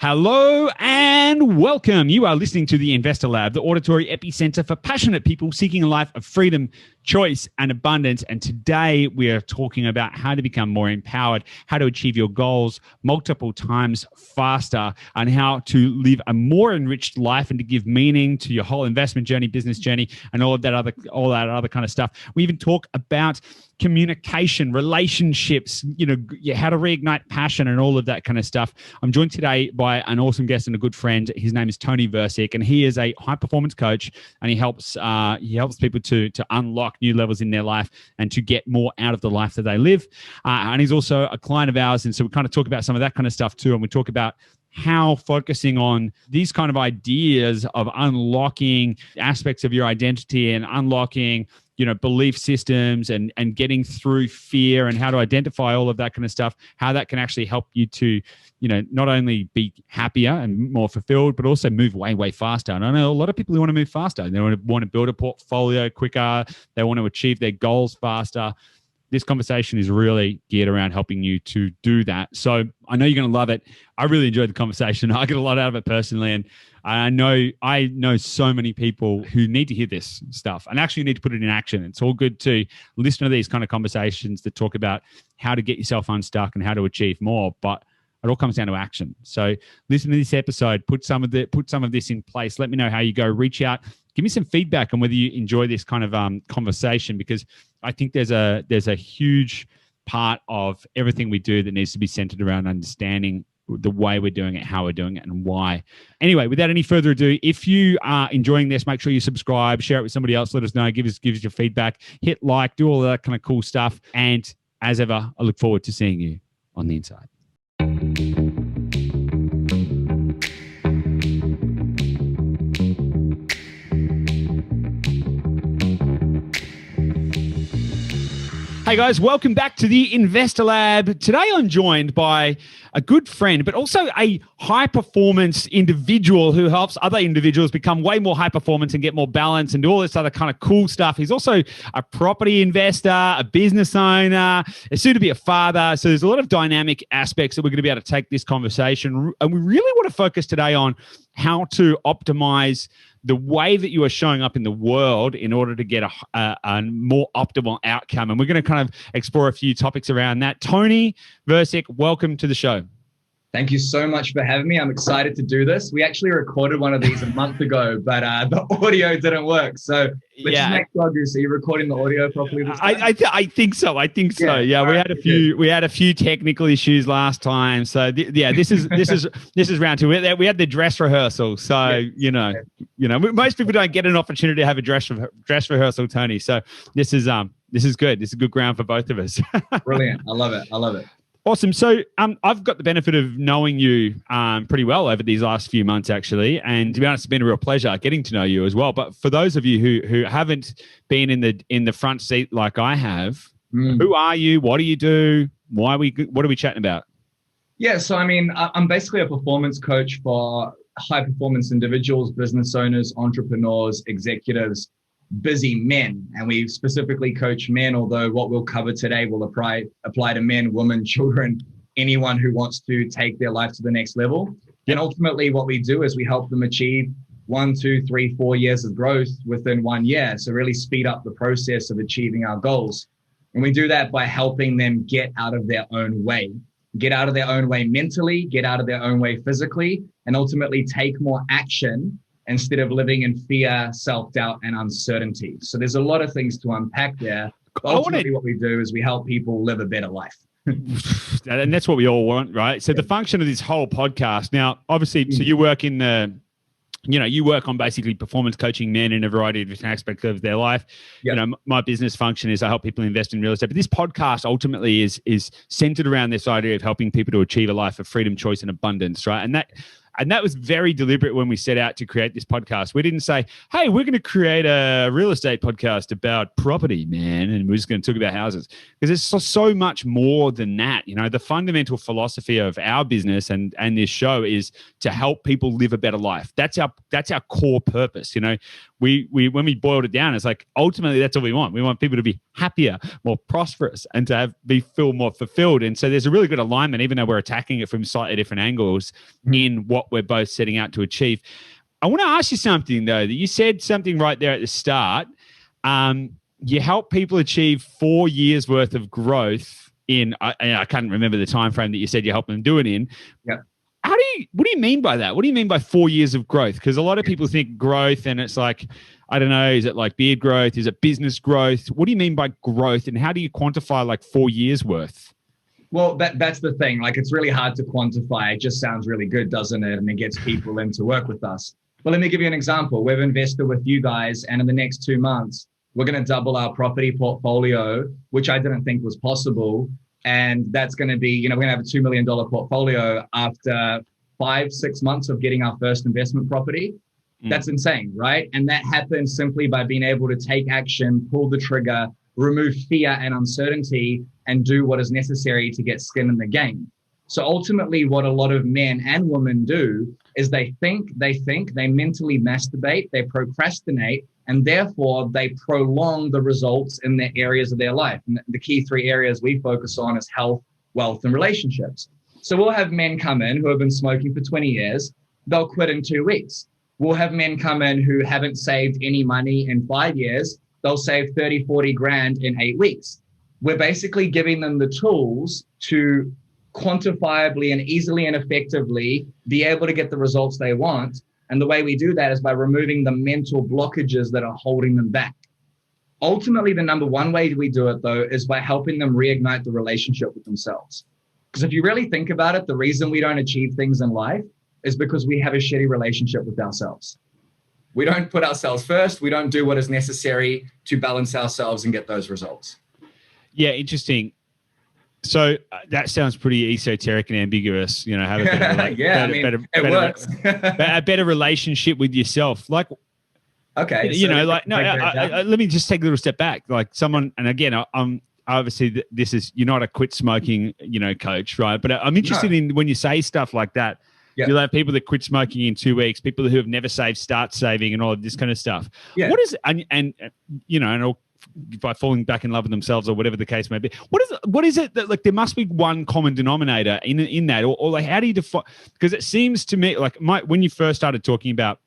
Hello and welcome. You are listening to the Investor Lab, the auditory epicenter for passionate people seeking a life of freedom, choice, and abundance. And today we are talking about how to become more empowered, how to achieve your goals multiple times faster, and how to live a more enriched life and to give meaning to your whole investment journey, business journey, and all that other kind of stuff. We even talk about communication, relationships, how to reignite passion and all of that kind of stuff. I'm joined today by an awesome guest and a good friend. His name is Toni Versic, and he is a high performance coach, and he helps people to unlock new levels in their life and to get more out of the life that they live. And he's also a client of ours, and so we kind of talk about some of that kind of stuff too, and we talk about how focusing on these kind of ideas of unlocking aspects of your identity and unlocking belief systems and getting through fear and how to identify all of that kind of stuff, how that can actually help you to, not only be happier and more fulfilled, but also move way, way faster. And I know a lot of people who want to move faster. They want to build a portfolio quicker. They want to achieve their goals faster. This conversation is really geared around helping you to do that. So I know you're going to love it. I really enjoyed the conversation. I get a lot out of it personally. And I know so many people who need to hear this stuff and actually need to put it in action. It's all good to listen to these kind of conversations that talk about how to get yourself unstuck and how to achieve more, but it all comes down to action. So listen to this episode, put some of this in place. Let me know how you go. Reach out, give me some feedback on whether you enjoy this kind of conversation, because I think there's a huge part of everything we do that needs to be centered around understanding the way we're doing it, how we're doing it, and why. Anyway, without any further ado, if you are enjoying this, make sure you subscribe, share it with somebody else, let us know, give us your feedback, hit like, do all that kind of cool stuff. And as ever, I look forward to seeing you on the inside. Hey guys, welcome back to the Investor Lab. Today I'm joined by a good friend, but also a high-performance individual who helps other individuals become way more high-performance and get more balance and do all this other kind of cool stuff. He's also a property investor, a business owner, soon to be a father. So there's a lot of dynamic aspects that we're going to be able to take this conversation. And we really want to focus today on how to optimize the way that you are showing up in the world in order to get a more optimal outcome. And we're going to kind of explore a few topics around that. Toni Versic, welcome to the show. Thank you so much for having me. I'm excited to do this. We actually recorded one of these a month ago, but the audio didn't work. So let's just make sure, Bruce, are you recording the audio properly this time? I think so. Yeah, we had a few technical issues last time. So this is round two. We had the dress rehearsal. So most people don't get an opportunity to have a dress rehearsal, Toni. So this is good. This is good ground for both of us. Brilliant. I love it. Awesome. So I've got the benefit of knowing you pretty well over these last few months, actually. And to be honest, it's been a real pleasure getting to know you as well. But for those of you who haven't been in the front seat like I have, who are you? What do you do? What are we chatting about? Yeah. So, I'm basically a performance coach for high performance individuals, business owners, entrepreneurs, executives, busy men, and we specifically coach men, although what we'll cover today will apply to men, women, children, anyone who wants to take their life to the next level. Yep. And ultimately what we do is we help them achieve 1, 2, 3, 4 years of growth within 1 year. So really speed up the process of achieving our goals. And we do that by helping them get out of their own way mentally, get out of their own way physically, and ultimately take more action instead of living in fear, self-doubt, and uncertainty. So there's a lot of things to unpack there. Ultimately, what we do is we help people live a better life. And that's what we all want, right? So the function of this whole podcast, now, obviously, so you work you work on basically performance coaching men in a variety of different aspects of their life. Yep. My business function is I help people invest in real estate. But this podcast ultimately is centered around this idea of helping people to achieve a life of freedom, choice, and abundance, right? And that was very deliberate when we set out to create this podcast. We didn't say, hey, we're going to create a real estate podcast about property, man, and we're just going to talk about houses. Because there's so much more than that. The fundamental philosophy of our business and this show is to help people live a better life. That's our core purpose. we when we boiled it down, it's like ultimately that's all we want. We want people to be happier, more prosperous, and to feel more fulfilled. And so there's a really good alignment, even though we're attacking it from slightly different angles in what we're both setting out to achieve. I want to ask you something though. That you said something right there at the start. You help people achieve 4 years worth of growth in. I can't remember the time frame that you said you help them do it in. Yeah. What do you mean by that? What do you mean by 4 years of growth? Because a lot of people think growth and it's like, I don't know, is it like beard growth? Is it business growth? What do you mean by growth? And how do you quantify like 4 years worth? Well, that's the thing. Like, it's really hard to quantify. It just sounds really good, doesn't it? And it gets people in to work with us. Well, let me give you an example. We've invested with you guys, and in the next 2 months, we're going to double our property portfolio, which I didn't think was possible. And that's going to be, we're going to have a $2 million portfolio after 5-6 months of getting our first investment property. That's insane, right? And that happens simply by being able to take action, pull the trigger, remove fear and uncertainty, and do what is necessary to get skin in the game. So ultimately, what a lot of men and women do is they mentally masturbate, they procrastinate, and therefore they prolong the results in the areas of their life. And the key 3 areas we focus on is health, wealth, and relationships. So we'll have men come in who have been smoking for 20 years. They'll quit in 2 weeks. We'll have men come in who haven't saved any money in 5 years. They'll save 30, 40 grand in 8 weeks. We're basically giving them the tools to quantifiably and easily and effectively be able to get the results they want. And the way we do that is by removing the mental blockages that are holding them back. Ultimately, the number one way we do it, though, is by helping them reignite the relationship with themselves. Because if you really think about it, the reason we don't achieve things in life is because we have a shitty relationship with ourselves. We don't put ourselves first. We don't do what is necessary to balance ourselves and get those results. Yeah, interesting. So that sounds pretty esoteric and ambiguous. Have a better, it works. a better relationship with yourself. Like, okay, let me just take a little step back. Like someone, and again, I'm obviously you're not a quit smoking, coach, right? But I'm interested in when you say stuff like that. Yeah. You'll have people that quit smoking in 2 weeks, people who have never saved, start saving, and all of this kind of stuff. Yeah. What is and by falling back in love with themselves or whatever the case may be. What is it that, like, there must be one common denominator in that, or like, how do you define? Because it seems to me like when you first started talking about,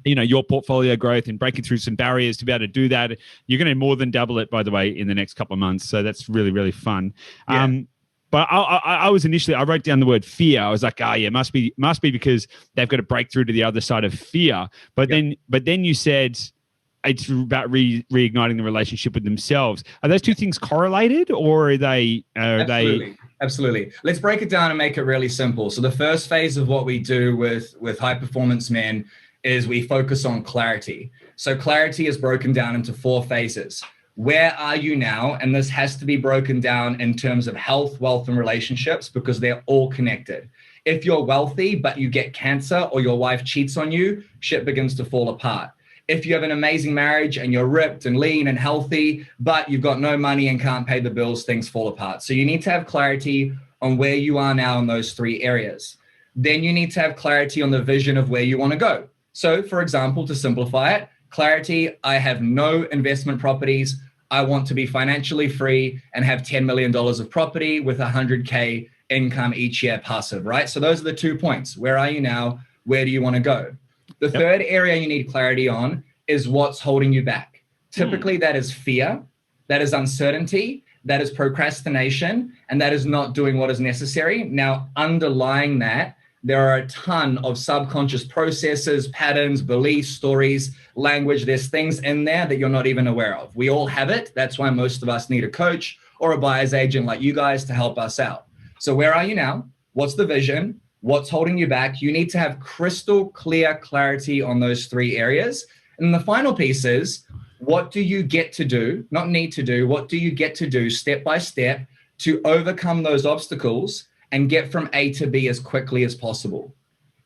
your portfolio growth and breaking through some barriers to be able to do that, you're going to more than double it, by the way, in the next couple of months. So that's really, really fun. Yeah. But I was initially, I wrote down the word fear. I was like, must be because they've got to break through to the other side of fear. But then you said it's about reigniting the relationship with themselves. Are those two things correlated, or are they? Absolutely. Let's break it down and make it really simple. So the first phase of what we do with high performance men is we focus on clarity. So clarity is broken down into 4 phases. Where are you now? And this has to be broken down in terms of health, wealth, and relationships, because they're all connected. If you're wealthy, but you get cancer or your wife cheats on you, shit begins to fall apart. If you have an amazing marriage and you're ripped and lean and healthy, but you've got no money and can't pay the bills, things fall apart. So you need to have clarity on where you are now in those 3 areas. Then you need to have clarity on the vision of where you want to go. So, for example, to simplify it, clarity, I have no investment properties. I want to be financially free and have $10 million of property with $100K income each year passive, right? So those are the 2 points. Where are you now? Where do you want to go? The third area you need clarity on is what's holding you back. Typically, that is fear, that is uncertainty, that is procrastination, and that is not doing what is necessary. Now, underlying that, there are a ton of subconscious processes, patterns, beliefs, stories, language. There's things in there that you're not even aware of. We all have it. That's why most of us need a coach or a buyer's agent like you guys to help us out. So where are you now? What's the vision? What's holding you back? You need to have crystal clear clarity on those 3 areas. And the final piece is, what do you get to do, not need to do, what do you get to do step by step to overcome those obstacles and get from A to B as quickly as possible?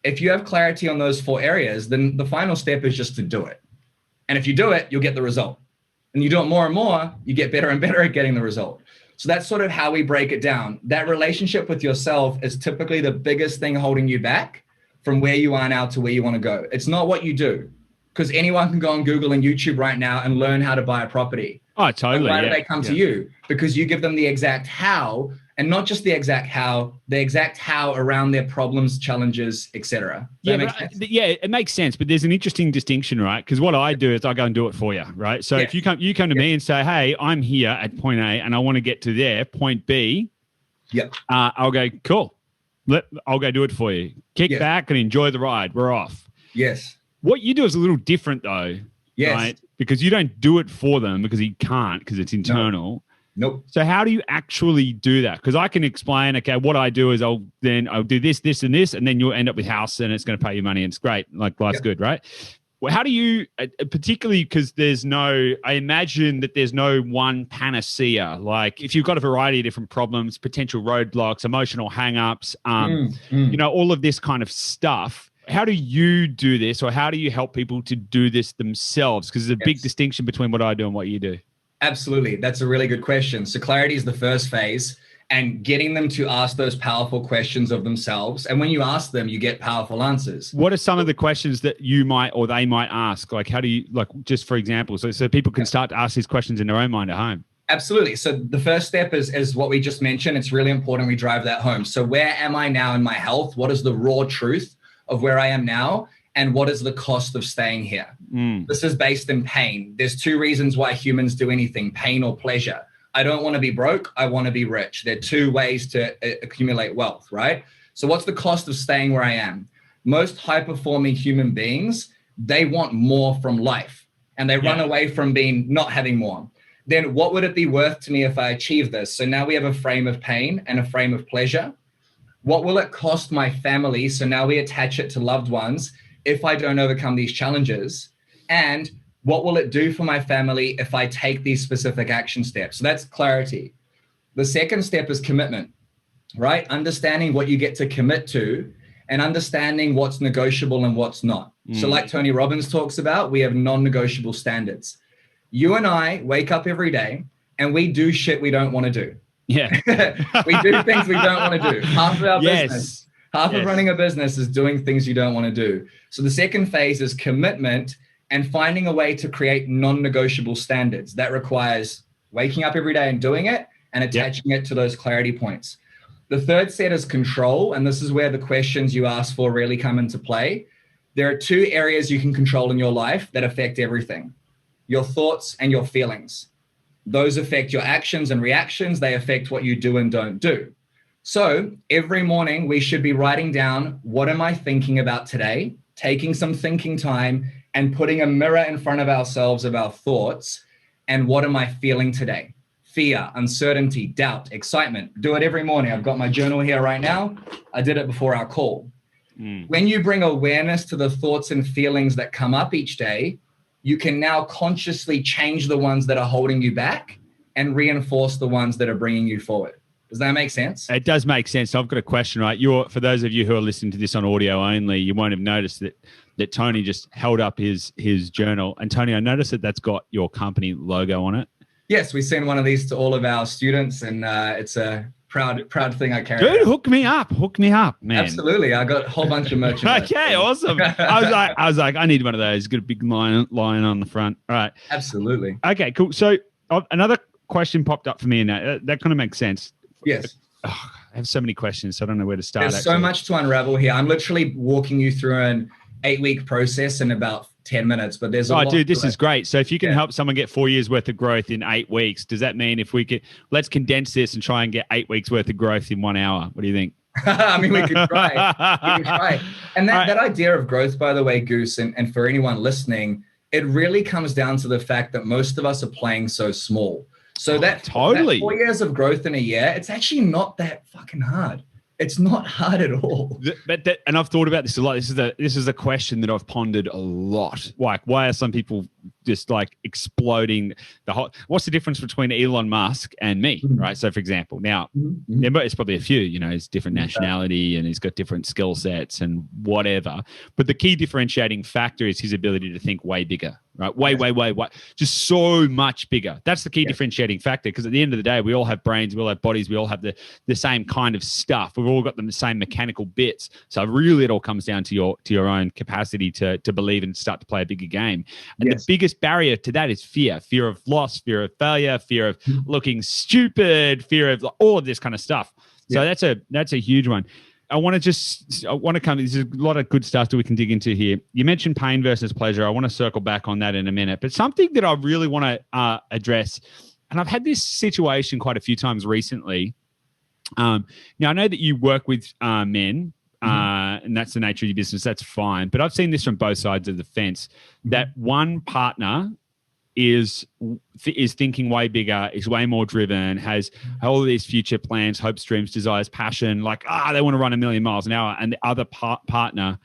If you have clarity on those 4 areas, then the final step is just to do it. And if you do it, you'll get the result. And you do it more and more, you get better and better at getting the result. So that's sort of how we break it down. That relationship with yourself is typically the biggest thing holding you back from where you are now to where you want to go. It's not what you do, because anyone can go on Google and YouTube right now and learn how to buy a property. Oh, totally. And why do they come to you? Because you give them the exact how, and not just the exact how around their problems, challenges, etc. It makes sense. But there's an interesting distinction, right? Because what I do is I go and do it for you, right? So if you come to me and say, hey, I'm here at point A and I want to get to there, point B, I'll go, cool. I'll go do it for you. Kick back and enjoy the ride. We're off. Yes. What you do is a little different though. Yes. Right? Because you don't do it for them because you can't, because it's internal. Nope. So how do you actually do that? Because I can explain, okay, what I do is I'll do this, this, and this, and then you'll end up with house and it's going to pay you money and it's great. Like life's good, right? Well, how do you, particularly because I imagine that there's no one panacea. Like if you've got a variety of different problems, potential roadblocks, emotional hangups, all of this kind of stuff. How do you do this, or how do you help people to do this themselves? Because there's a big distinction between what I do and what you do. Absolutely. That's a really good question. So clarity is the first phase, and getting them to ask those powerful questions of themselves. And when you ask them, you get powerful answers. What are some of the questions that you might or they might ask? Like how do you, like just for example, so people can start to ask these questions in their own mind at home? Absolutely. So the first step is what we just mentioned. It's really important we drive that home. So where am I now in my health? What is the raw truth of where I am now? And what is the cost of staying here? This is based in pain. There's two reasons why humans do anything, pain or pleasure. I don't want to be broke. I want to be rich. There are two ways to accumulate wealth, right? So what's the cost of staying where I am? Most high-performing human beings, they want more from life, and they run away from not having more. Then what would it be worth to me if I achieve this? So now we have a frame of pain and a frame of pleasure. What will it cost my family? So now we attach it to loved ones if I don't overcome these challenges. And what will it do for my family if I take these specific action steps? So that's clarity. The second step is commitment, right? Understanding what you get to commit to and understanding what's negotiable and what's not. So like Tony Robbins talks about, we have non-negotiable standards. You and I wake up every day and we do shit we don't want to do. Yeah. We do things we don't want to do. Half of our business, half of running a business is doing things you don't want to do. So the second phase is commitment and finding a way to create non-negotiable standards. That requires waking up every day and doing it and attaching it to those clarity points. The third set is control. And this is where the questions you ask for really come into play. There are two areas you can control in your life that affect everything: your thoughts and your feelings. Those affect your actions and reactions. They affect what you do and don't do. So every morning we should be writing down, what am I thinking about today? Taking some thinking time and putting a mirror in front of ourselves of our thoughts. And what am I feeling today? Fear, uncertainty, doubt, excitement. Do it every morning. I've got my journal here right now. I did it before our call. When you bring awareness to the thoughts and feelings that come up each day, you can now consciously change the ones that are holding you back and reinforce the ones that are bringing you forward. Does that make sense? It does make sense. So I've got a question, right? For those of you who are listening to this on audio only, you won't have noticed that Tony just held up his journal. And Tony, I noticed that's got your company logo on it. Yes, we send one of these to all of our students, and it's a proud thing I carry. Dude, hook me up, man. Absolutely, I got a whole bunch of merchandise. Okay, awesome. I was like, I need one of those. Got a big lion on the front. All right. Absolutely. Okay, cool. So another question popped up for me, and that kind of makes sense. Yes. Oh, I have so many questions, so I don't know where to start. There's so much to unravel here. I'm literally walking you through an 8-week process in about 10 minutes, but there's a lot. Dude, this is great. So if you can help someone get 4 years worth of growth in 8 weeks, does that mean if we could, let's condense this and try and get 8 weeks worth of growth in 1 hour? What do you think? I mean, we could try. And that idea of growth, by the way, Goose, and for anyone listening, it really comes down to the fact that most of us are playing so small. So that 4 years of growth in a year, it's actually not that fucking hard. It's not hard at all. And I've thought about this a lot. This is a question that I've pondered a lot. Like, why are some people just like exploding what's the difference between Elon Musk and me, right? So for example, now, it's probably a few, he's different nationality and he's got different skill sets and whatever. But the key differentiating factor is his ability to think way bigger, right? Way, just so much bigger. That's the key differentiating factor, because at the end of the day, we all have brains, we all have bodies, we all have the same kind of stuff. We've all got the same mechanical bits. So really it all comes down to your own capacity to believe and start to play a bigger game. And the biggest barrier to that is fear of loss, fear of failure, fear of looking stupid, fear of all of this kind of stuff. So that's a huge one. I want to come. There's a lot of good stuff that we can dig into here. You mentioned pain versus pleasure. I want to circle back on that in a minute. But something that I really want to address, and I've had this situation quite a few times recently. Now, I know that you work with men, and that's the nature of your business. That's fine. But I've seen this from both sides of the fence, that one partner is thinking way bigger, is way more driven, has all these future plans, hopes, dreams, desires, passion, like, they want to run 1,000,000 miles an hour. And the other partner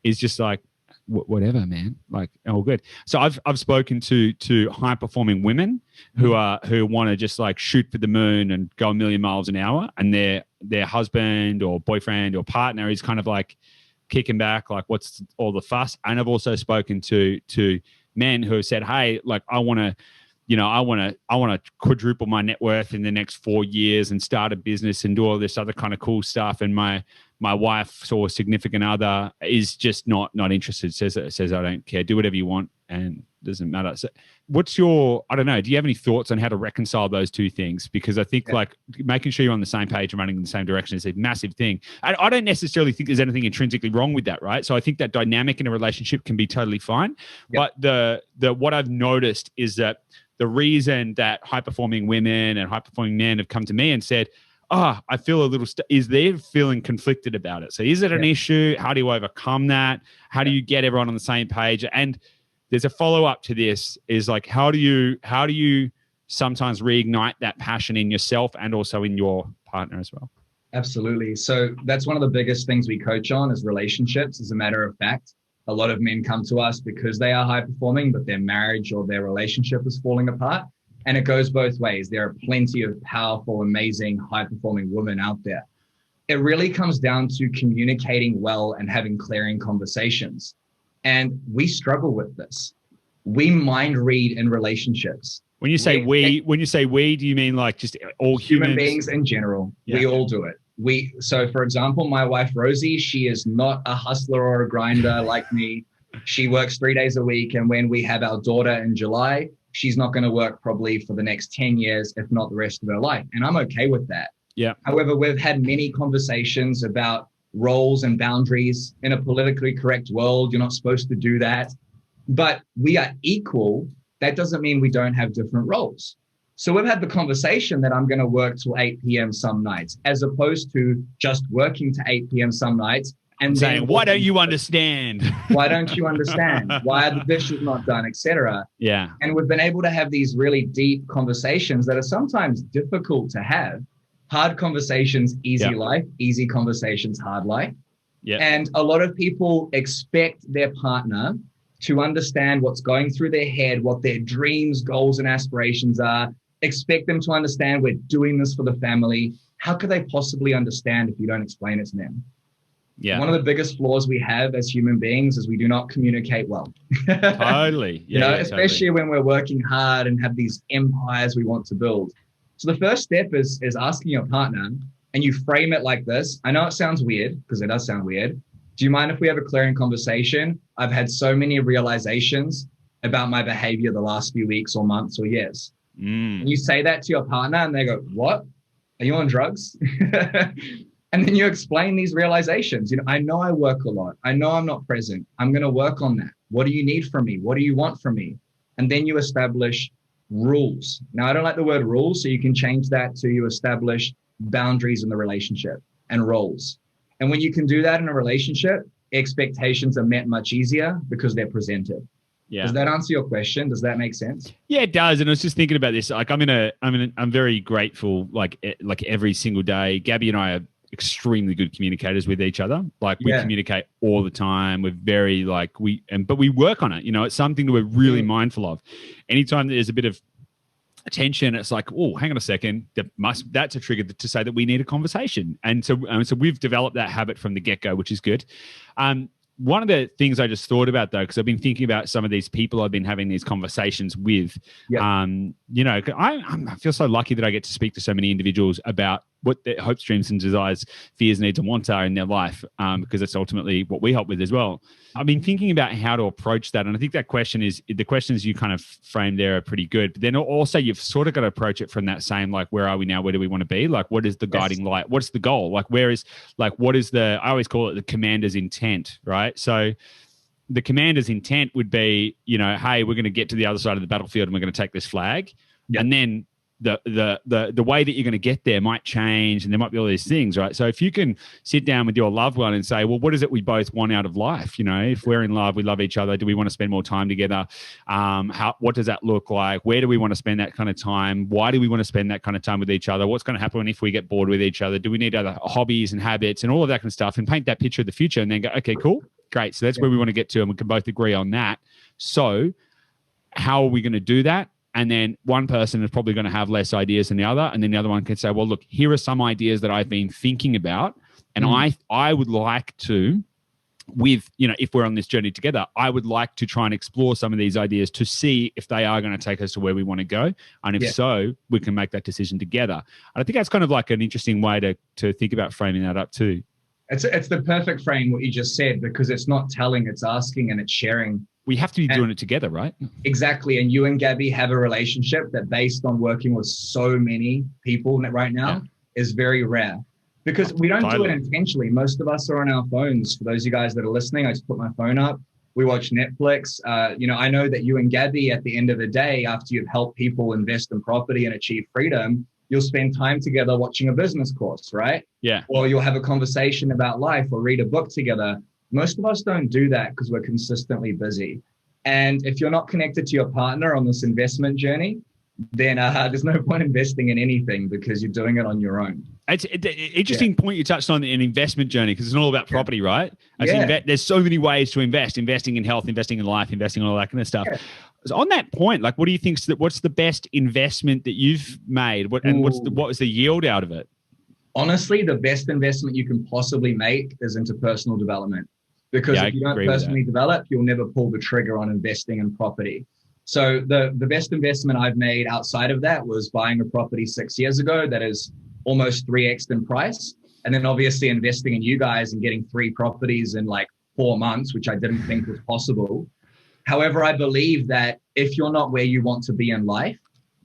is just like, whatever, man, like, all good. So I've spoken to high performing women who want to just like shoot for the moon and go 1,000,000 miles an hour. And their husband or boyfriend or partner is kind of like kicking back, like, what's all the fuss? And I've also spoken to men who have said, hey, like, I want to quadruple my net worth in the next 4 years and start a business and do all this other kind of cool stuff. And my wife or significant other is just not interested, says I don't care, do whatever you want and doesn't matter. So I don't know, do you have any thoughts on how to reconcile those two things? Because I think like making sure you're on the same page and running in the same direction is a massive thing. I don't necessarily think there's anything intrinsically wrong with that, right? So I think that dynamic in a relationship can be totally fine. But the what I've noticed is that the reason that high-performing women and high-performing men have come to me and said, I feel a little, is they're feeling conflicted about it. So is it an issue? How do you overcome that? How do you get everyone on the same page? And there's a follow-up to this is like, how do you sometimes reignite that passion in yourself and also in your partner as well? Absolutely. So that's one of the biggest things we coach on is relationships. As a matter of fact, a lot of men come to us because they are high performing, but their marriage or their relationship is falling apart. And it goes both ways. There are plenty of powerful, amazing, high performing women out there. It really comes down to communicating well and having clearing conversations. And we struggle with this. We mind read in relationships. When you say we, do you mean like just all human beings in general? Yeah. We all do it. So for example, my wife, Rosie, she is not a hustler or a grinder like me. She works 3 days a week. And when we have our daughter in July, she's not going to work probably for the next 10 years, if not the rest of her life. And I'm okay with that. Yeah. However, we've had many conversations about roles and boundaries. In a politically correct world, you're not supposed to do that. But we are equal. That doesn't mean we don't have different roles. So we've had the conversation that I'm going to work till 8 p.m. some nights, as opposed to just working to 8 p.m. some nights and saying, why don't you understand? Why don't you understand? Why are the dishes not done, etc. Yeah. And we've been able to have these really deep conversations that are sometimes difficult to have. Hard conversations, easy life, easy conversations, hard life. Yeah. And a lot of people expect their partner to understand what's going through their head, what their dreams, goals, and aspirations are. Expect them to understand we're doing this for the family. How could they possibly understand if you don't explain it to them? Yeah. One of the biggest flaws we have as human beings is we do not communicate well. Totally. Yeah, especially when we're working hard and have these empires we want to build. So the first step is asking your partner, and you frame it like this. I know it sounds weird, because it does sound weird. Do you mind if we have a clearing conversation? I've had so many realizations about my behavior the last few weeks or months or years. And you say that to your partner and they go, what? Are you on drugs? And then you explain these realizations. I know I work a lot. I know I'm not present. I'm going to work on that. What do you need from me? What do you want from me? And then you establish rules. Now, I don't like the word rules, so you can change that to you establish boundaries in the relationship and roles. And when you can do that in a relationship, expectations are met much easier because they're presented. Yeah. Does that answer your question? Does that make sense? Yeah, it does. And I was just thinking about this. Like, I'm very grateful. Like every single day, Gabby and I are extremely good communicators with each other. Like we communicate all the time. We're very but we work on it. It's something that we're really mindful of. Anytime there's a bit of attention, it's like, oh, hang on a second. That's a trigger to say that we need a conversation. And so we've developed that habit from the get-go, which is good. one of the things I just thought about, though, because I've been thinking about some of these people I've been having these conversations with, you know, I feel so lucky that I get to speak to so many individuals about what their hopes, dreams, and desires, fears, needs, and wants are in their life, because that's ultimately what we help with as well. I've been thinking about how to approach that. And I think that question is, the questions you kind of framed there are pretty good. But then also you've sort of got to approach it from that same, like, where are we now? Where do we want to be? Like, what is the guiding light? What's the goal? Like, what is I always call it the commander's intent, right? So the commander's intent would be, you know, hey, we're going to get to the other side of the battlefield and we're going to take this flag. Yep. And then the way that you're going to get there might change, and there might be all these things, right? So if you can sit down with your loved one and say, well, what is it we both want out of life? You know, if we're in love, we love each other. Do we want to spend more time together? What does that look like? Where do we want to spend that kind of time? Why do we want to spend that kind of time with each other? What's going to happen if we get bored with each other? Do we need other hobbies and habits and all of that kind of stuff, and paint that picture of the future, and then go, okay, cool, great. So that's where we want to get to, and we can both agree on that. So how are we going to do that? And then one person is probably going to have less ideas than the other. And then the other one can say, well, look, here are some ideas that I've been thinking about. And I would like to, with, you know, if we're on this journey together, I would like to try and explore some of these ideas to see if they are going to take us to where we want to go. And if so, we can make that decision together. And I think that's kind of like an interesting way to think about framing that up too. It's the perfect frame, what you just said, because it's not telling, it's asking, and it's sharing. We have to be doing it together, right? Exactly. And you and Gabby have a relationship that, based on working with so many people right now, is very rare, because we don't do it intentionally. Most of us are on our phones. For those of you guys that are listening, I just put my phone up. We watch Netflix. You know, I know that you and Gabby, at the end of the day, after you've helped people invest in property and achieve freedom, you'll spend time together watching a business course, right? Yeah. Or you'll have a conversation about life or read a book together. Most of us don't do that because we're consistently busy. And if you're not connected to your partner on this investment journey, then there's no point investing in anything, because you're doing it on your own. It's an interesting point you touched on, an investment journey, because it's not all about property, right? There's so many ways to invest, investing in health, investing in life, investing in all that kind of stuff. Yeah. So on that point, like, what do you think? What's the best investment that you've made? What was the yield out of it? Honestly, the best investment you can possibly make is into personal development. Because if you don't personally develop, you'll never pull the trigger on investing in property. So the best investment I've made outside of that was buying a property 6 years ago that is almost 3x in price. And then obviously investing in you guys and getting 3 properties in like 4 months, which I didn't think was possible. However, I believe that if you're not where you want to be in life,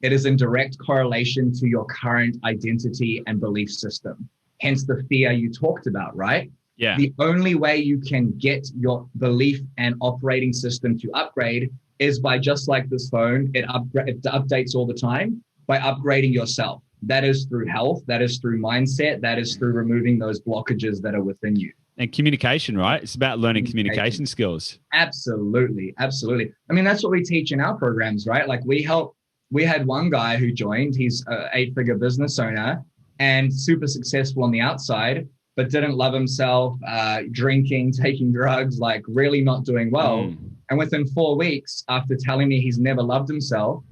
it is in direct correlation to your current identity and belief system. Hence the fear you talked about, right? Yeah. The only way you can get your belief and operating system to upgrade is by, just like this phone, it updates all the time, by upgrading yourself. That is through health. That is through mindset. That is through removing those blockages that are within you. And communication, right? It's about learning communication skills. Absolutely. Absolutely. I mean, that's what we teach in our programs, right? Like we had one guy who joined, he's an 8-figure business owner and super successful on the outside, but didn't love himself, drinking, taking drugs, like really not doing well. And within 4 weeks, after telling me he's never loved himself,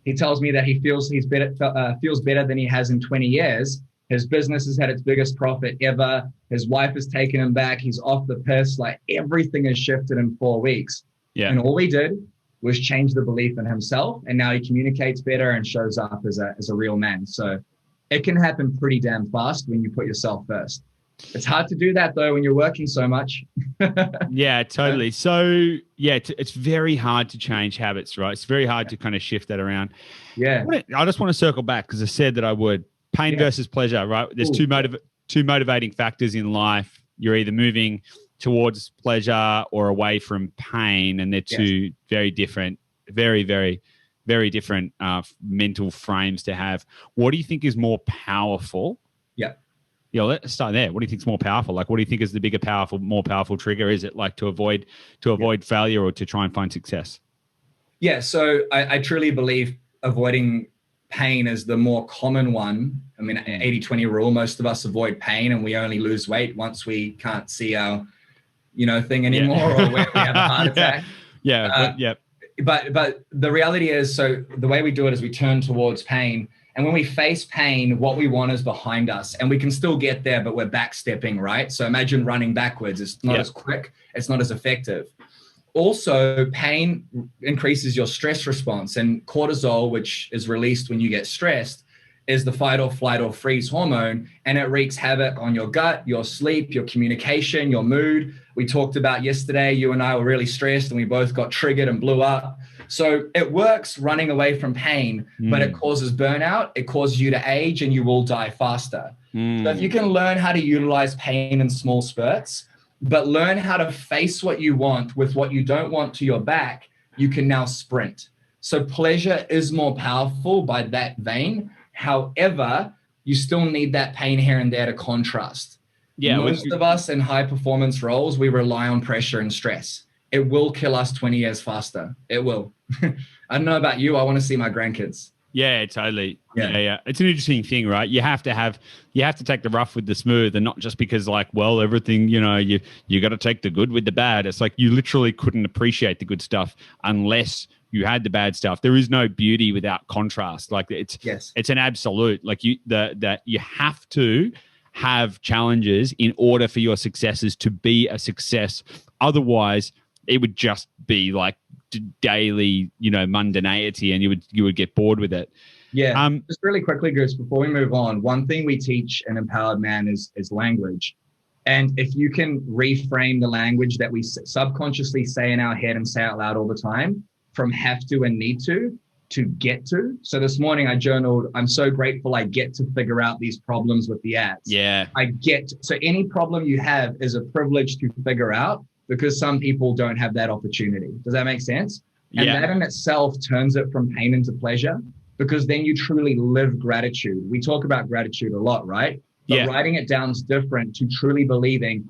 he tells me that he feels better than he has in 20 years. His business has had its biggest profit ever. His wife has taken him back. He's off the piss. Like everything has shifted in 4 weeks. Yeah. And all he did was change the belief in himself. And now he communicates better and shows up as a real man. So it can happen pretty damn fast when you put yourself first. It's hard to do that though when you're working so much. Yeah, totally. So yeah, it's very hard to change habits, right? It's very hard to kind of shift that around. Yeah. I just want to circle back because I said that I would. Pain versus pleasure, right? There's two motivating factors in life. You're either moving towards pleasure or away from pain, and they're two very different, very, very, very different mental frames to have. What do you think is more powerful? Yeah, let's start there. What do you think is more powerful? Like, what do you think is the more powerful trigger? Is it like to avoid failure or to try and find success? Yeah, so I truly believe avoiding pain is the more common one. I mean, 80-20 rule, most of us avoid pain and we only lose weight once we can't see our, thing anymore or we have a heart attack. but the reality is, so the way we do it is we turn towards pain. And when we face pain, what we want is behind us, and we can still get there, but we're backstepping, right? So imagine running backwards. It's not as quick. It's not as effective. Also, pain increases your stress response, and cortisol, which is released when you get stressed, is the fight or flight or freeze hormone, and it wreaks havoc on your gut, your sleep, your communication, your mood. We talked about yesterday, you and I were really stressed and we both got triggered and blew up. So it works running away from pain, but it causes burnout, it causes you to age, and you will die faster. So if you can learn how to utilize pain in small spurts, but learn how to face what you want with what you don't want to your back, you can now sprint. So pleasure is more powerful by that vein. However, you still need that pain here and there to contrast. Yeah, most of us in high performance roles, we rely on pressure and stress. It will kill us 20 years faster. It will. I don't know about you. I want to see my grandkids. Yeah, totally. Yeah. It's an interesting thing, right? You have to take the rough with the smooth, and not just because like, well, everything, you got to take the good with the bad. It's like you literally couldn't appreciate the good stuff unless you had the bad stuff. There is no beauty without contrast. Like it's an absolute, like you have to have challenges in order for your successes to be a success. Otherwise, it would just be like daily, mundanity, and you would get bored with it. Yeah. Just really quickly, Goose, before we move on, one thing we teach an empowered man is language. And if you can reframe the language that we subconsciously say in our head and say out loud all the time, from have to and need to get to. So this morning I journaled, I'm so grateful I get to figure out these problems with the ads. Yeah. So any problem you have is a privilege to figure out, because some people don't have that opportunity. Does that make sense? And that in itself turns it from pain into pleasure, because then you truly live gratitude. We talk about gratitude a lot, right? But writing it down is different to truly believing,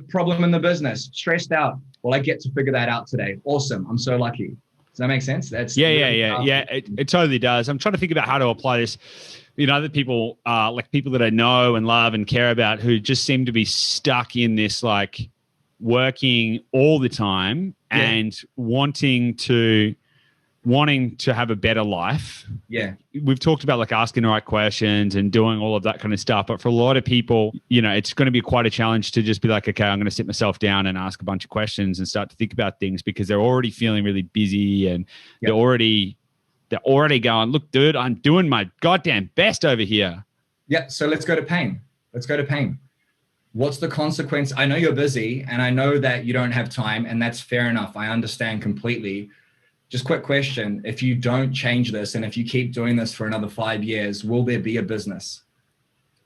problem in the business, stressed out. Well, I get to figure that out today. Awesome. I'm so lucky. Does that make sense? That's It totally does. I'm trying to think about how to apply this. Other people, like people that I know and love and care about, who just seem to be stuck in this, like, working all the time and wanting to have a better life. Yeah. We've talked about like asking the right questions and doing all of that kind of stuff. But for a lot of people, it's going to be quite a challenge to just be like, okay, I'm going to sit myself down and ask a bunch of questions and start to think about things, because they're already feeling really busy, and they're already going, look, dude, I'm doing my goddamn best over here. Yeah. So let's go to pain. What's the consequence? I know you're busy, and I know that you don't have time, and that's fair enough. I understand completely. Just quick question. If you don't change this, and if you keep doing this for another 5 years, will there be a business?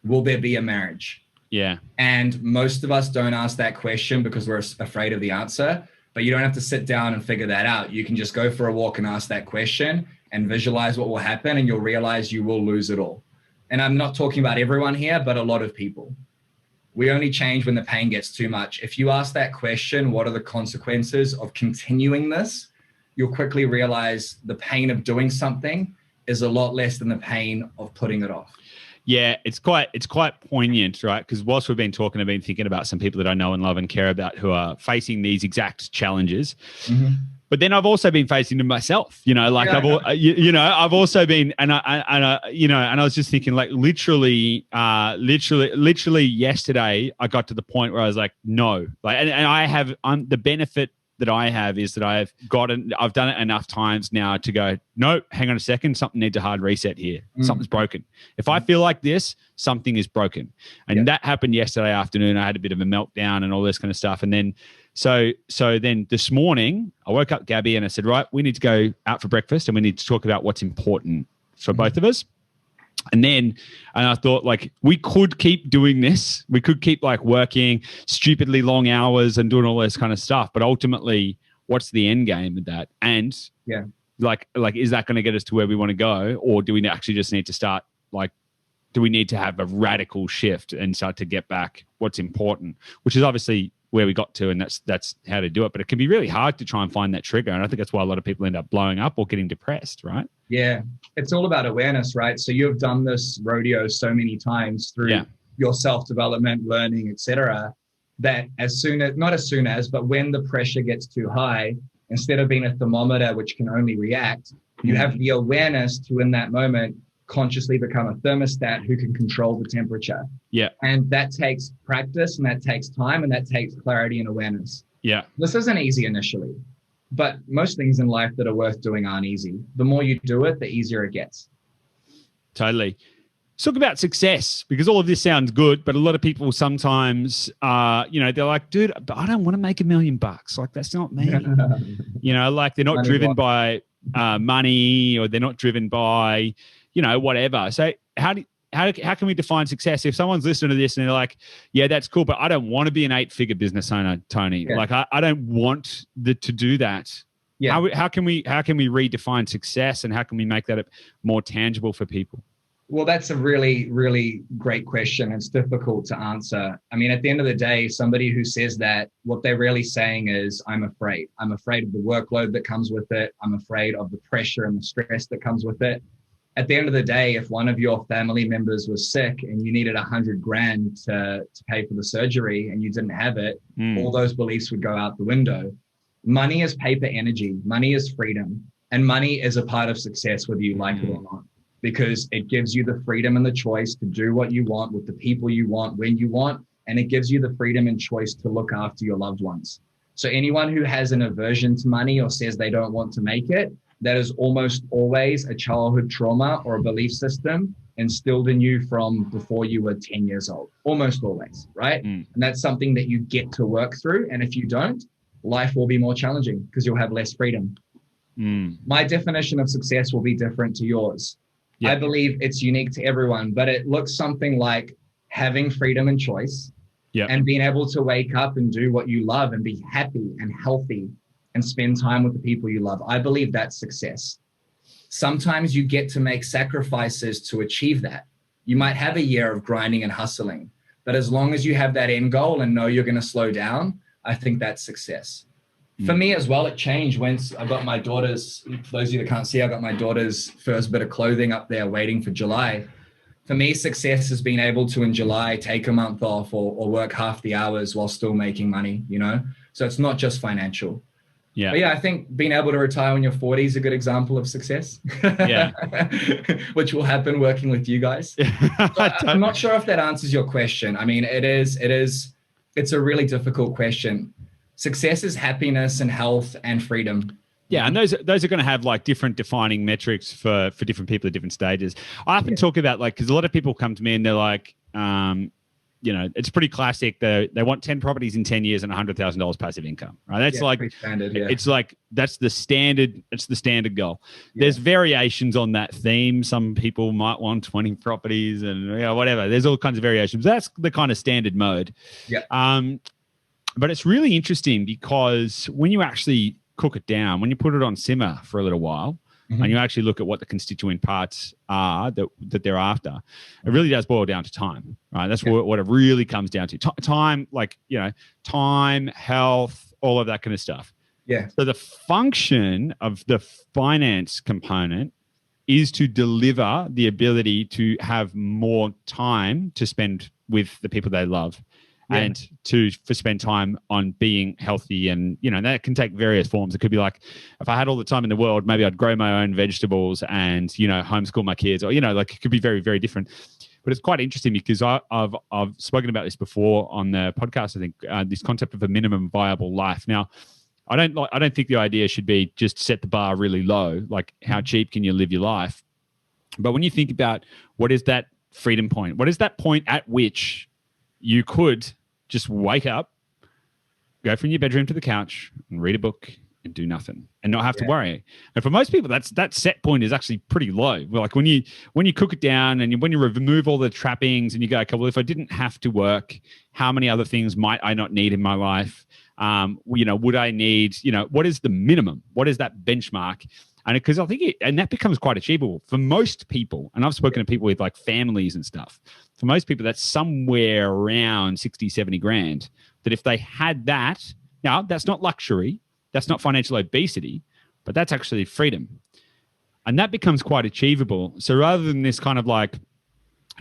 Will there be a marriage? Yeah. And most of us don't ask that question because we're afraid of the answer, but you don't have to sit down and figure that out. You can just go for a walk and ask that question and visualize what will happen, and you'll realize you will lose it all. And I'm not talking about everyone here, but a lot of people. We only change when the pain gets too much. If you ask that question, what are the consequences of continuing this? You'll quickly realize the pain of doing something is a lot less than the pain of putting it off. Yeah, it's quite poignant, right? Because whilst we've been talking, I've been thinking about some people that I know and love and care about who are facing these exact challenges. Mm-hmm. But then I've also been facing them myself, I've also been, and I was just thinking, like, literally yesterday, I got to the point where I was like, no, like, and the benefit that I have is that I've done it enough times now to go, no, hang on a second, something needs a hard reset here. Something's broken. If I feel like this, something is broken. And that happened yesterday afternoon. I had a bit of a meltdown and all this kind of stuff. And then, so then this morning, I woke up Gabby and I said, right, we need to go out for breakfast and we need to talk about what's important for both of us. And I thought, like, we could keep doing this. We could keep like working stupidly long hours and doing all this kind of stuff. But ultimately, what's the end game with that? And like, is that going to get us to where we want to go? Or do we actually just need to start, like, do we need to have a radical shift and start to get back what's important, which is obviously where we got to, and that's how to do it. But it can be really hard to try and find that trigger. And I think that's why a lot of people end up blowing up or getting depressed, right? Yeah. It's all about awareness, right? So you've done this rodeo so many times through your self-development, learning, etc., that but when the pressure gets too high, instead of being a thermometer which can only react, you have the awareness to, in that moment, consciously become a thermostat who can control the temperature. Yeah. And that takes practice, and that takes time, and that takes clarity and awareness. Yeah. This isn't easy initially, but most things in life that are worth doing aren't easy. The more you do it, the easier it gets. Totally. Let's talk about success, because all of this sounds good, but a lot of people sometimes, they're like, dude, I don't want to make $1 million. Like, that's not me. Like they're not driven by money, or they're not driven by, whatever. So how can we define success? If someone's listening to this and they're like, yeah, that's cool, but I don't want to be an 8-figure business owner, Toni. Yeah. Like I don't want to do that. Yeah. How can we redefine success, and how can we make that more tangible for people? Well, that's a really, really great question. It's difficult to answer. I mean, at the end of the day, somebody who says that, what they're really saying is, I'm afraid. I'm afraid of the workload that comes with it. I'm afraid of the pressure and the stress that comes with it. At the end of the day, if one of your family members was sick and you needed $100,000 to pay for the surgery and you didn't have it, all those beliefs would go out the window. Money is paper energy. Money is freedom. And money is a part of success, whether you like it or not, because it gives you the freedom and the choice to do what you want with the people you want, when you want, and it gives you the freedom and choice to look after your loved ones. So anyone who has an aversion to money or says they don't want to make it, that is almost always a childhood trauma or a belief system instilled in you from before you were 10 years old, almost always, right? And that's something that you get to work through. And if you don't, life will be more challenging because you'll have less freedom. My definition of success will be different to yours. I believe it's unique to everyone, but it looks something like having freedom and choice and being able to wake up and do what you love and be happy and healthy and spend time with the people you love. I believe that's success. Sometimes you get to make sacrifices to achieve that. You might have a year of grinding and hustling, but as long as you have that end goal and know you're going to slow down, I think that's success. For me as well, it changed once I got my daughter's, for those of you that can't see, I got my daughter's first bit of clothing up there waiting for July. For me, success has been able to, in July, take a month off or work half the hours while still making money, So it's not just financial. Yeah. But I think being able to retire when you're 40 is a good example of success. Yeah. Which will happen working with you guys. I'm not sure if that answers your question. I mean, it's a really difficult question. Success is happiness and health and freedom. Yeah, and those are going to have like different defining metrics for different people at different stages. I often talk about because a lot of people come to me and they're like, it's pretty classic. They want 10 properties in 10 years and $100,000 passive income, right? That's pretty standard. Yeah. It's like that's the standard. It's the standard goal. Yeah. There's variations on that theme. Some people might want 20 properties and whatever. There's all kinds of variations. That's the kind of standard mode. Yeah. But it's really interesting because when you actually cook it down, when you put it on simmer for a little while, and you actually look at what the constituent parts are that they're after, it really does boil down to time, right? That's what it really comes down to. Time, time, health, all of that kind of stuff. Yeah. So the function of the finance component is to deliver the ability to have more time to spend with the people they love. And to spend time on being healthy, and that can take various forms. It could be like, if I had all the time in the world, maybe I'd grow my own vegetables and homeschool my kids, or it could be very, very different. But it's quite interesting because I've spoken about this before on the podcast. I think this concept of a minimum viable life. Now, I don't think the idea should be just set the bar really low. Like, how cheap can you live your life? But when you think about what is that freedom point, what is that point at which you could just wake up, go from your bedroom to the couch and read a book and do nothing and not have to worry. And for most people, that set point is actually pretty low. Like when you cook it down and when you remove all the trappings and you go, okay, well, if I didn't have to work, how many other things might I not need in my life? Would I need, what is the minimum? What is that benchmark? And because I think that becomes quite achievable for most people. And I've spoken to people with like families and stuff. For most people, that's somewhere around 60, 70 grand. That if they had that, now that's not luxury, that's not financial obesity, but that's actually freedom. And that becomes quite achievable. So rather than this kind of like,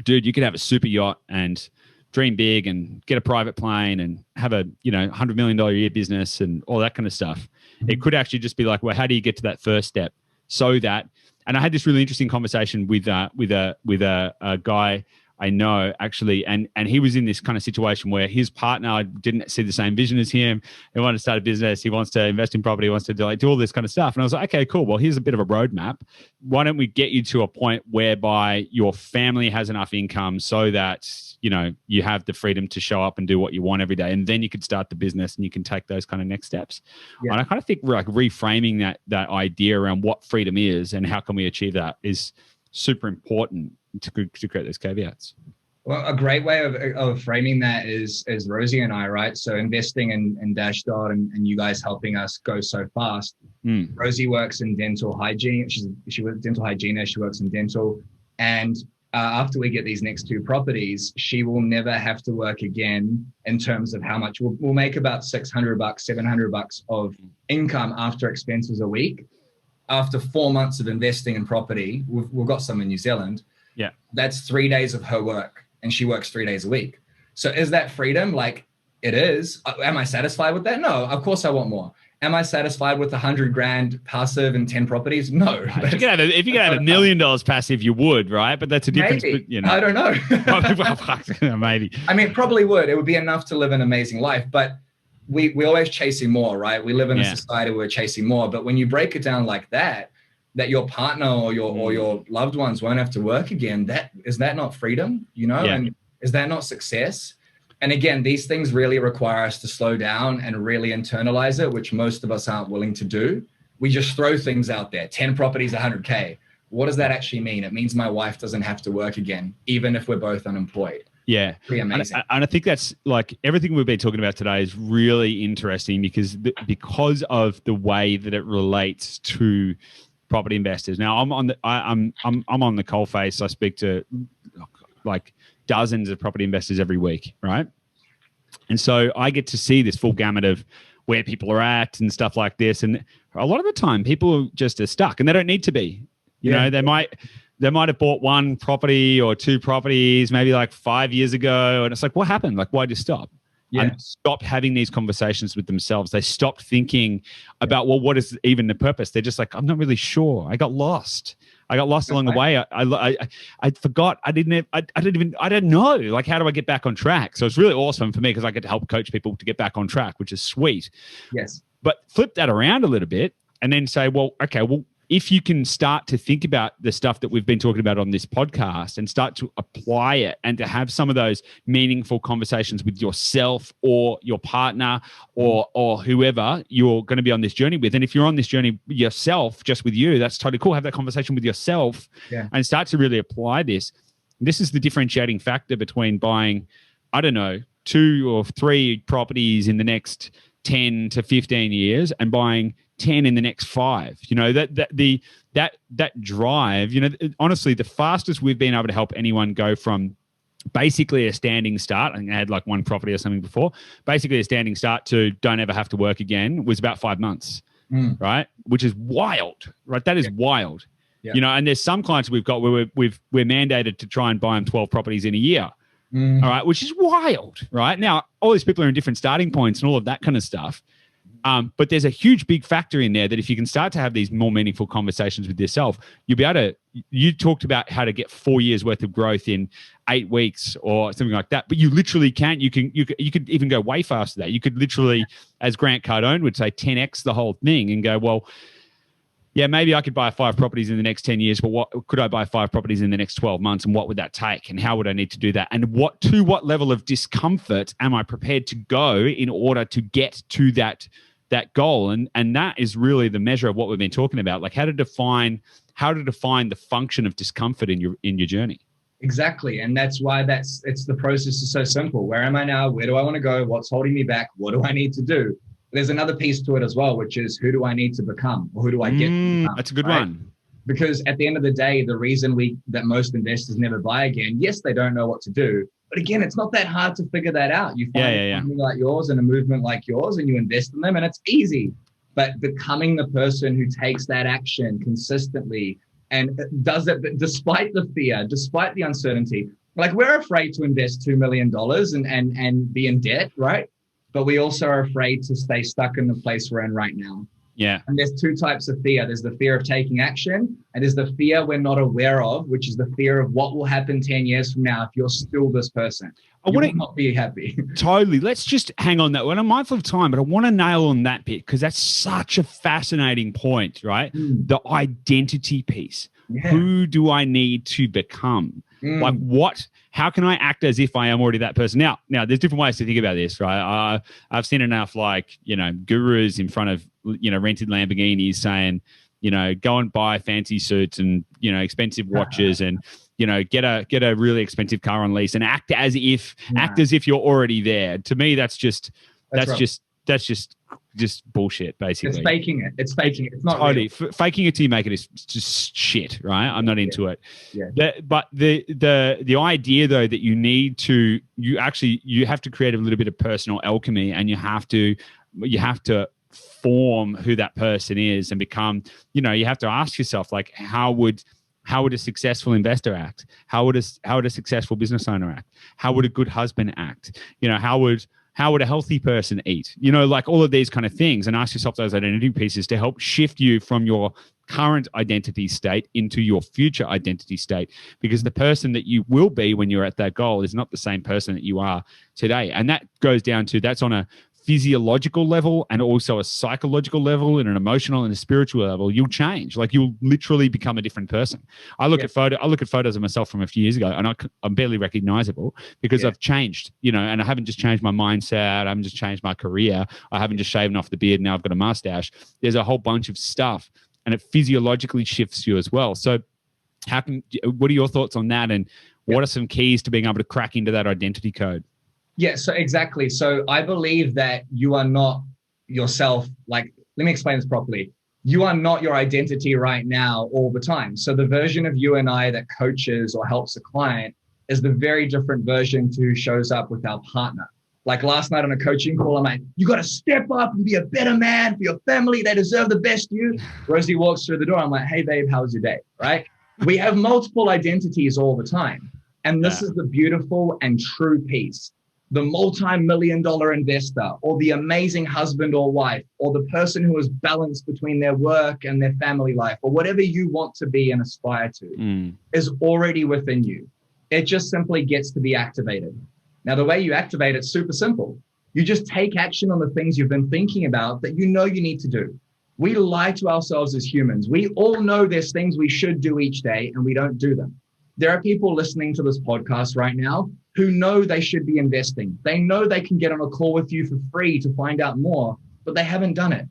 dude, you could have a super yacht and dream big and get a private plane and have a, $100 million a year business and all that kind of stuff. Mm-hmm. It could actually just be like, well, how do you get to that first step so that, and I had this really interesting conversation with a guy I know actually, and he was in this kind of situation where his partner didn't see the same vision as him. He wanted to start a business. He wants to invest in property. He wants to do all this kind of stuff. And I was like, okay, cool. Well, here's a bit of a roadmap. Why don't we get you to a point whereby your family has enough income so that, you have the freedom to show up and do what you want every day. And then you could start the business and you can take those kind of next steps. Yeah. And I kind of think like reframing that idea around what freedom is and how can we achieve that is super important to create those caveats. Well, a great way of framing that is Rosie and I, right? So investing in Dashdot and you guys helping us go so fast. Rosie works in dental hygiene. She works dental hygienist. She works in dental. And after we get these next 2 properties, she will never have to work again in terms of how much we'll make about $600, $700 of income after expenses a week. After 4 months of investing in property, we've got some in New Zealand. Yeah. That's 3 days of her work and she works 3 days a week. So is that freedom? Like it is. Am I satisfied with that? No, of course I want more. Am I satisfied with $100,000 passive and 10 properties? No. If you could have $1 million passive, you would, right? But that's a difference. Maybe. I don't know. Maybe. I mean, it probably would. It would be enough to live an amazing life, but we're always chasing more, right? We live in a society where we're chasing more. But when you break it down like that your partner or your loved ones won't have to work again, is that not freedom? And is that not success? And again, these things really require us to slow down and really internalize it, which most of us aren't willing to do. We just throw things out there. 10 properties, 100K. What does that actually mean? It means my wife doesn't have to work again, even if we're both unemployed. Yeah. Pretty amazing. And I think that's like everything we've been talking about today is really interesting because of the way that it relates to property investors. Now I'm on the coalface. I speak to like dozens of property investors every week, right? And so I get to see this full gamut of where people are at and stuff like this. And a lot of the time people just are stuck and they don't need to be. You know, they might have bought 1 property or 2 properties maybe like 5 years ago. And it's like, what happened? Like, why'd you stop? Yeah. And stopped having these conversations with themselves. They stopped thinking about, well, what is even the purpose? They're just like, I'm not really sure. I got lost along the way. I forgot. I don't know. Like, how do I get back on track? So it's really awesome for me because I get to help coach people to get back on track, which is sweet. Yes. But flip that around a little bit and then say, well, okay, well, if you can start to think about the stuff that we've been talking about on this podcast and start to apply it and to have some of those meaningful conversations with yourself or your partner or whoever you're going to be on this journey with. And if you're on this journey yourself, just with you, that's totally cool. Have that conversation with yourself and start to really apply this. This is the differentiating factor between buying, 2 or 3 properties in the next 10 to 15 years and buying 10 in the next 5. That drive, honestly, the fastest we've been able to help anyone go from basically a standing start, I think I had like 1 property or something before, basically a standing start to don't ever have to work again was about 5 months, right? Which is wild, right? That is wild. Yeah. And there's some clients we've got where we're mandated to try and buy them 12 properties in a year. All right, which is wild, right? Now, all these people are in different starting points and all of that kind of stuff. But there's a huge big factor in there that if you can start to have these more meaningful conversations with yourself, you'll be able to, you talked about how to get 4 years worth of growth in 8 weeks or something like that, but you literally can't, you could even go way faster than that. You could literally, as Grant Cardone would say, 10x the whole thing and go, well, yeah, maybe I could buy 5 properties in the next 10 years, but what could I buy 5 properties in the next 12 months? And what would that take? And how would I need to do that? And to what level of discomfort am I prepared to go in order to get to that goal? And that is really the measure of what we've been talking about, like how to define the function of discomfort in your journey. Exactly. And that's why the process is so simple. Where am I now? Where do I want to go? What's holding me back? What do I need to do? There's another piece to it as well, which is who do I need to become, or who do I get to become? That's a good one. Because at the end of the day, the reason that most investors never buy again, yes, they don't know what to do. But again, it's not that hard to figure that out. You find something like yours and a movement like yours and you invest in them and it's easy. But becoming the person who takes that action consistently and does it despite the fear, despite the uncertainty, Like we're afraid to invest $2 million and be in debt, right? But we also are afraid to stay stuck in the place we're in right now. Yeah. And there's two types of fear. There's the fear of taking action, and there's the fear we're not aware of, which is the fear of what will happen 10 years from now if you're still this person. You will not be happy. Totally. Let's just hang on that one. I'm mindful of time, but I want to nail on that bit because that's such a fascinating point, right? The identity piece. Yeah. Who do I need to become? Like what? How can I act as if I am already that person? Now, there's different ways to think about this, right? I've seen enough, like, gurus in front of, rented Lamborghinis saying, go and buy fancy suits and, expensive watches and, get a really expensive car on lease and act as if you're already there. To me, that's just bullshit, basically. It's faking it. It's not totally faking it till you make it is just shit, right? I'm not into it. Yeah. But the idea though that you have to create a little bit of personal alchemy, and you have to form who that person is and become. You have to ask yourself, like, how would a successful investor act? How would a successful business owner act? How would a good husband act? How would a healthy person eat? Like all of these kind of things, and ask yourself those identity pieces to help shift you from your current identity state into your future identity state, because the person that you will be when you're at that goal is not the same person that you are today. And that goes down to, that's on a physiological level and also a psychological level and an emotional and a spiritual level. You'll change. Like you'll literally become a different person. I look at photos of myself from a few years ago, and I'm barely recognizable because I've changed, and I haven't just changed my mindset. I haven't just changed my career. I haven't just shaven off the beard. Now I've got a mustache. There's a whole bunch of stuff, and it physiologically shifts you as well. So what are your thoughts on that? And what are some keys to being able to crack into that identity code? Yeah, so exactly. So I believe that you are not yourself. Like, let me explain this properly. You are not your identity right now all the time. So the version of you and I that coaches or helps a client is the very different version to who shows up with our partner. Like last night on a coaching call, I'm like, you got to step up and be a better man for your family. They deserve the best you. Rosie walks through the door. I'm like, hey, babe, how was your day? Right? We have multiple identities all the time. And this is the beautiful and true piece. The multi-million-dollar investor, or the amazing husband or wife, or the person who is balanced between their work and their family life, or whatever you want to be and aspire to, is already within you. It just simply gets to be activated. Now, the way you activate it's super simple. You just take action on the things you've been thinking about that you need to do. We lie to ourselves as humans. We all know there's things we should do each day, and we don't do them. There are people listening to this podcast right now who know they should be investing. They know they can get on a call with you for free to find out more, but they haven't done it.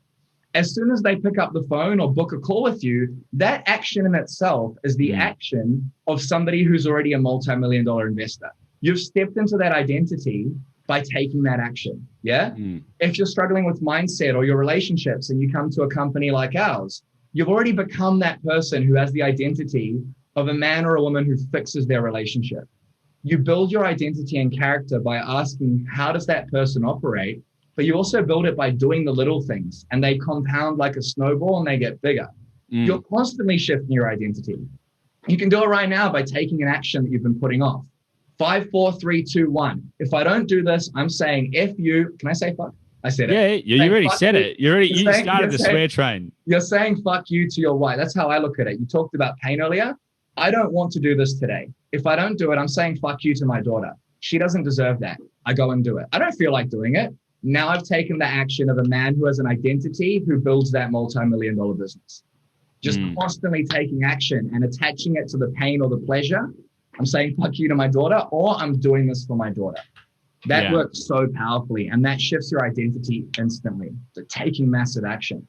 As soon as they pick up the phone or book a call with you, that action in itself is the action of somebody who's already a multi-million-dollar investor. You've stepped into that identity by taking that action. Yeah. If you're struggling with mindset or your relationships and you come to a company like ours, you've already become that person who has the identity of a man or a woman who fixes their relationship. You build your identity and character by asking, how does that person operate? But you also build it by doing the little things, and they compound like a snowball and they get bigger. You're constantly shifting your identity. You can do it right now by taking an action that you've been putting off. 5, 4, 3, 2, 1. If I don't do this, I'm saying F you. Can I say fuck? I said it. Yeah, you already said it. You started the swear train. You're saying fuck you to your wife. That's how I look at it. You talked about pain earlier. I don't want to do this today. If I don't do it, I'm saying fuck you to my daughter. She doesn't deserve that. I go and do it. I don't feel like doing it. Now I've taken the action of a man who has an identity who builds that multi-million-dollar business. Just constantly taking action and attaching it to the pain or the pleasure. I'm saying fuck you to my daughter, or I'm doing this for my daughter. That works so powerfully, and that shifts your identity instantly. So taking massive action.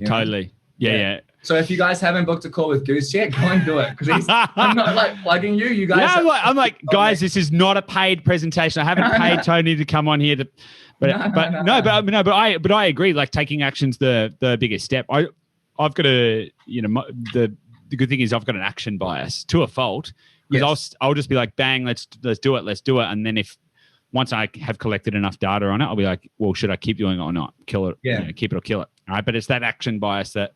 Totally. Yeah. So if you guys haven't booked a call with Goose yet, go and do it. Because I'm not like plugging you. You guys. Yeah, I'm like, guys, this is not a paid presentation. I haven't paid Tony to come on here to. But I agree. Like taking action's the biggest step. I've got a the good thing is I've got an action bias to a fault, because I'll just be like, bang, let's do it, and then once I have collected enough data on it, I'll be like, well, should I keep doing it or not? Kill it, keep it or kill it. All right, but it's that action bias that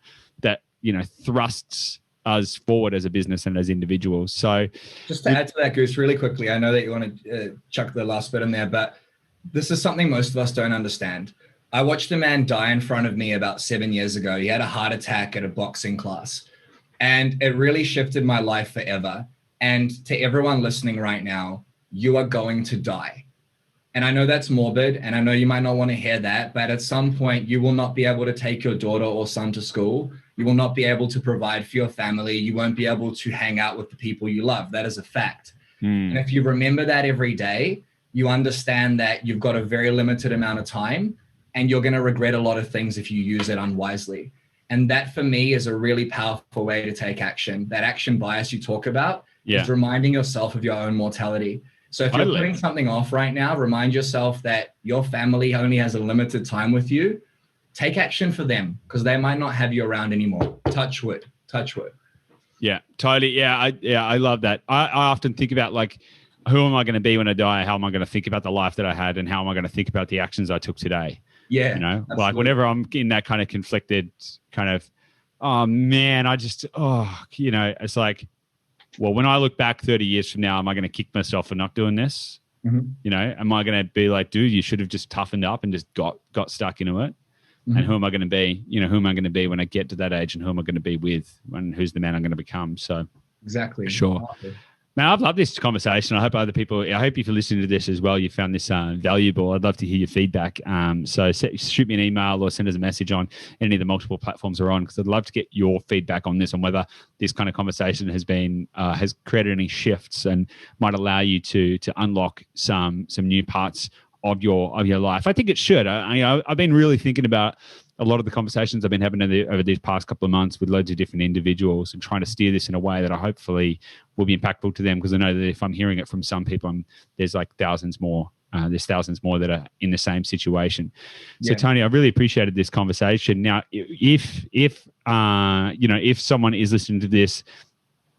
thrusts us forward as a business and as individuals. So just to add to that, Goose, really quickly, I know that you want to chuck the last bit in there, but this is something most of us don't understand. I watched a man die in front of me about 7 years ago. He had a heart attack at a boxing class, and it really shifted my life forever. And to everyone listening right now, you are going to die. And I know that's morbid, and I know you might not want to hear that, but at some point you will not be able to take your daughter or son to school. You will not be able to provide for your family. You won't be able to hang out with the people you love. That is a fact. And if you remember that every day, you understand that you've got a very limited amount of time, and you're going to regret a lot of things if you use it unwisely. And that for me is a really powerful way to take action. That action bias you talk about is reminding yourself of your own mortality. So if you're putting something off right now, remind yourself that your family only has a limited time with you. Take action for them, because they might not have you around anymore. Touch wood. Yeah, totally. Yeah, I love that. I often think about, like, who am I going to be when I die? How am I going to think about the life that I had? And how am I going to think about the actions I took today? Yeah. You know, absolutely. like whenever I'm in that kind of conflicted kind of, oh man, it's like, well, when I look back 30 years from now, am I going to kick myself for not doing this? You know, am I going to be like, dude, you should have just toughened up and just got stuck into it? And who am I going to be? You know, who am I going to be when I get to that age, and who am I going to be with, and who's the man I'm going to become? So exactly. Sure. Man, I've loved this conversation. I hope if you're listening to this as well, you found this valuable. I'd love to hear your feedback. So shoot me an email or send us a message on any of the multiple platforms we're on, because I'd love to get your feedback on this, on whether this kind of conversation has created any shifts and might allow you to unlock some new parts of your life. I think it should. I've been really thinking about a lot of the conversations I've been having over these past couple of months with loads of different individuals, and trying to steer this in a way that I hopefully will be impactful to them, because I know that if I'm hearing it from some people, there's like thousands more. There's thousands more that are in the same situation. So Toni, I really appreciated this conversation. Now, if someone is listening to this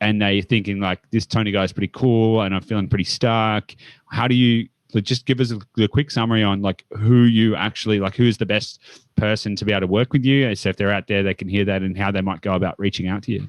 and they're thinking like, this Toni guy is pretty cool and I'm feeling pretty stuck, how do you just give us a quick summary on like who you actually like, who's the best person to be able to work with you? So if they're out there, they can hear that, and how they might go about reaching out to you.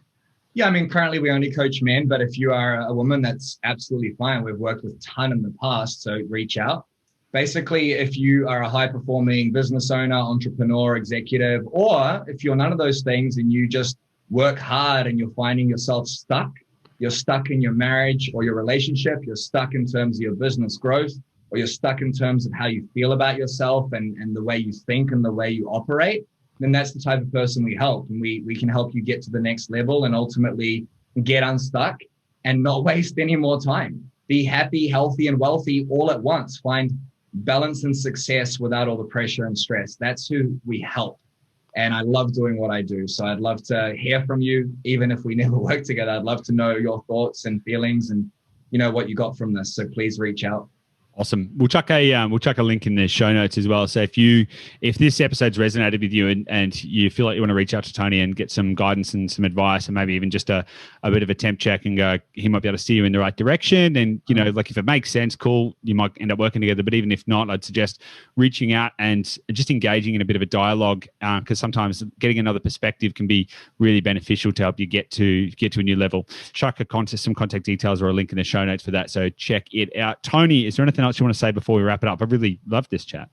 Yeah, I mean, currently we only coach men, but if you are a woman, that's absolutely fine. We've worked with a ton in the past, so reach out. Basically, if you are a high-performing business owner, entrepreneur, executive, or if you're none of those things and you just work hard and you're finding yourself stuck, you're stuck in your marriage or your relationship, you're stuck in terms of your business growth, or you're stuck in terms of how you feel about yourself and the way you think and the way you operate, then that's the type of person we help. And we can help you get to the next level and ultimately get unstuck and not waste any more time. Be happy, healthy, and wealthy all at once. Find balance and success without all the pressure and stress. That's who we help. And I love doing what I do. So I'd love to hear from you, even if we never work together. I'd love to know your thoughts and feelings and, what you got from this. So please reach out. Awesome. We'll chuck a link in the show notes as well. So if this episode's resonated with you and you feel like you want to reach out to Toni and get some guidance and some advice, and maybe even just a bit of a temp check, and go, he might be able to steer you in the right direction. And like if it makes sense, cool, you might end up working together. But even if not, I'd suggest reaching out and just engaging in a bit of a dialogue, because sometimes getting another perspective can be really beneficial to help you get to a new level. Chuck some contact details or a link in the show notes for that. So check it out. Toni, is there anything else you want to say before we wrap it up? I really loved this chat.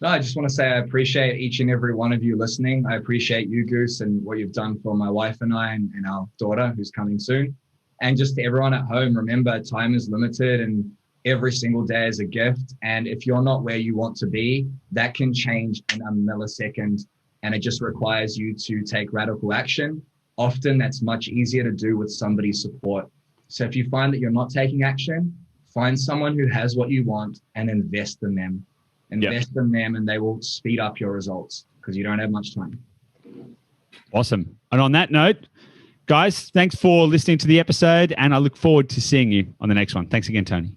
No, I just want to say I appreciate each and every one of you listening. I appreciate you, Goose, and what you've done for my wife and I and our daughter who's coming soon. And just to everyone at home, remember, time is limited and every single day is a gift. And if you're not where you want to be, that can change in a millisecond. And it just requires you to take radical action. Often that's much easier to do with somebody's support. So if you find that you're not taking action, find someone who has what you want and invest in them. Invest in them, and they will speed up your results, because you don't have much time. Awesome. And on that note, guys, thanks for listening to the episode, and I look forward to seeing you on the next one. Thanks again, Toni.